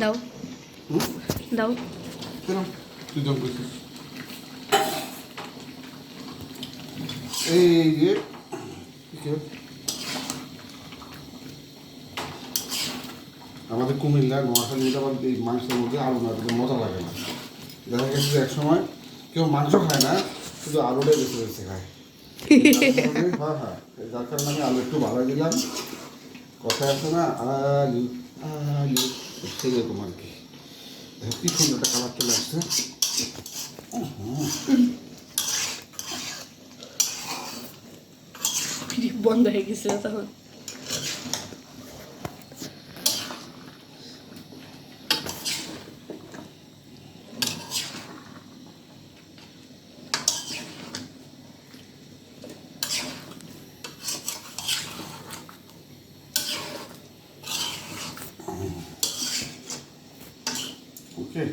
দাও দাও তুই দম করছিস এই যে আমাদের কুমিল্লা নোয়াখালী আবার এই মাংসের মধ্যে আলু না দিলে মজা লাগে না। দেখা গেছে যে এক সময় কেউ মাংস খায় না, শুধু আলুটাই বেশি বেশি খায়। হ্যাঁ হ্যাঁ, যার কারণে আমি আলু একটু ভালো দিলাম। কথায় আছে না, আলু আলু সেই রকম আর কি। কি সুন্দর একটা কালার চলে আসছে। বন্ধ হয়ে গেছিল তখন। ওকে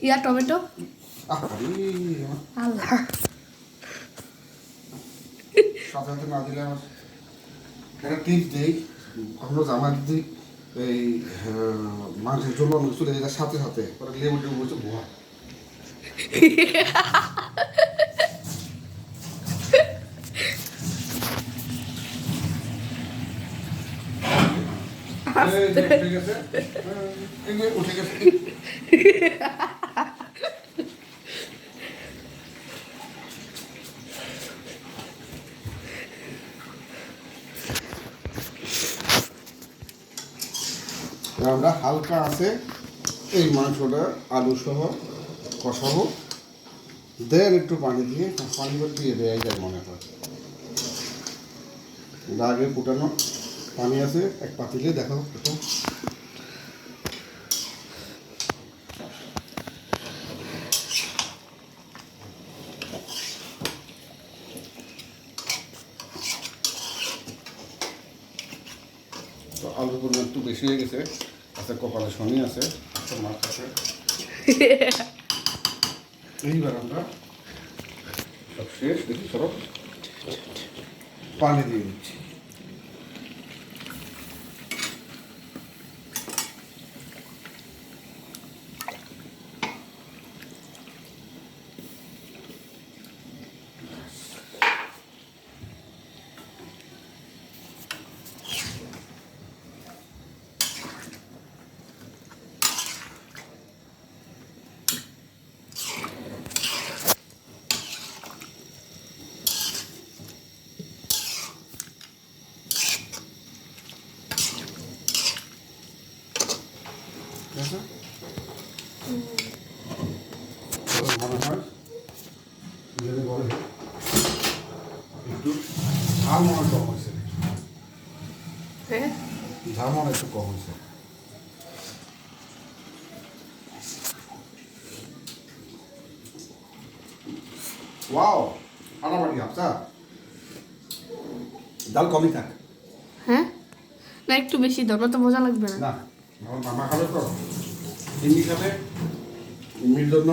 ইয়া টমেটো আল্লাহ সাথে না দিলে আমার একটা টিপস দিই। কখনো জামা দিদি এই মাংসের জন্য চলে যায় সাথে সাথে পরে লেবু টেবু বলছে ভুয়া। উঠে গেছে উঠে গেছে। আমরা হালকা আছে এই মাংসটা আলু সহ কষাবো, দেন একটু পানি দিয়ে পানি করে দিয়ে দেওয়াই যায় মনে হয়। আগে ফুটানো পানি আছে এক পাতিলে, দেখো একটু আলুর পরিমাণ একটু বেশি হয়ে গেছে। আচ্ছা কপালে শনি আছে, আচ্ছা মাছ আছে। এইবার আমরা সব শেষ দেখি সব পানি দিয়ে দিচ্ছি। মনে হয় যদি বলে একটু ঝাল মনে হয় কম হয়েছে, ঝাল মনে একটু কম হয়েছে। ওয়াও ফাটাফাটি আপসা, ডাল কমই থাক। হ্যাঁ না একটু বেশি দাও না তো মজা লাগবে না। না আমার মামা খাবে তো, চিনি খাবে, মির জন্য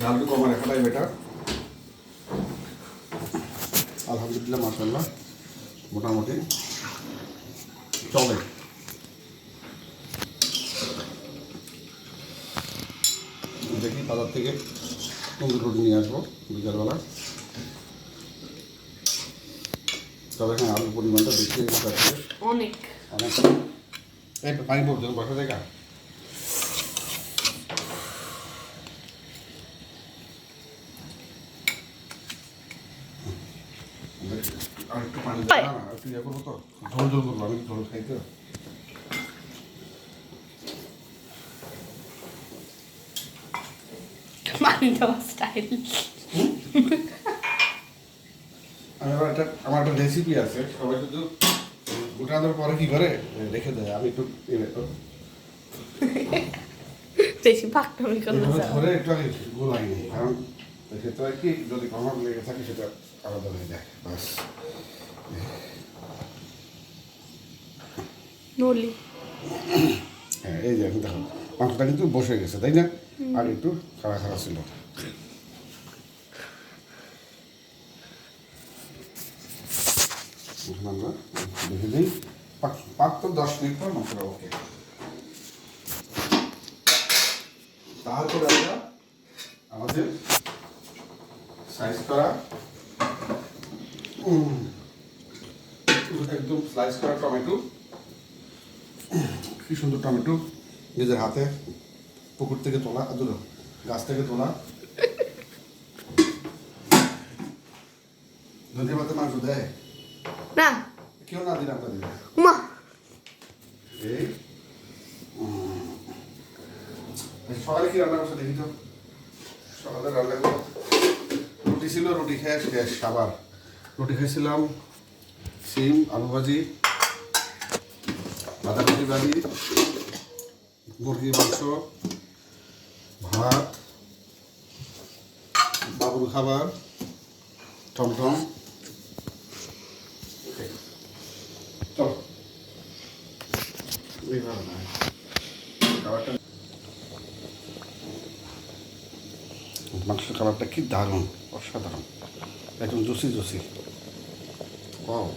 ডাল একটু কমা রাখাটাই বেটার। আলহামদুলিল্লাহ মাশাআল্লাহ মোটামুটি চলে। দেখি বাজার থেকে তন্দুর রুটি নিয়ে আসবো বিকালবেলা। তবে হ্যাঁ আলুর পরিমাণটা বেশি হয়ে গেছে অনেক অনেক। এই পানি পড়ছে বসা জায়গা। আর একটু পানি দেবো না, একটু ইয়ে করবো তো, ঝোল ঝোল করবো, আমি ঝোল খাই তো। পানি দেওয়া স্টাইল। আমার একটা রেসিপি আছে, সবাই শুধু গোটানোর পরে কি করে রেখে দেয়, আমি একটু বেশি পাকনামি করলে ধরে একটু আগে গোলাই নিই, কারণ সেটা হয় কি যদি কমার লেগে থাকে সেটা আলাদা হয়ে যায়। বাস নলি হ্যাঁ এই যে দেখো মাংসটা কিন্তু বসে গেছে তাই না, আর একটু খাড়া খাড়া ছিল। আমরা দেখে দিই মাত্র 10 মিনিট পর মশলা ওকে। তারপরে আমরা আমাদের সাইজ করা একদম স্লাইস করা টমেটো, কি সুন্দর টমেটো, নিজের হাতে পুকুর থেকে তোলা, গাছ থেকে তোলা। ধনিয়া পাতা মাংস দেয় না কেউ না দিলে আমরা দিলাম। মা এই সকালে কি রান্না করছে দেখি তো। সকালে রান্না করো রুটি ছিল, রুটি খেয়ে শেষ। আবার রুটি খেয়েছিলাম সিম আলু ভাজি, বাঁধাকপি ভাজি, মুরগির মাংস, ভাত, বাবুর খাবার, টমটম। চলো এইভাবে না খাবারটা, মাংসের কালারটা কি দারুণ, অসাধারণ, একদম জুসি জুসি। ওয়াও।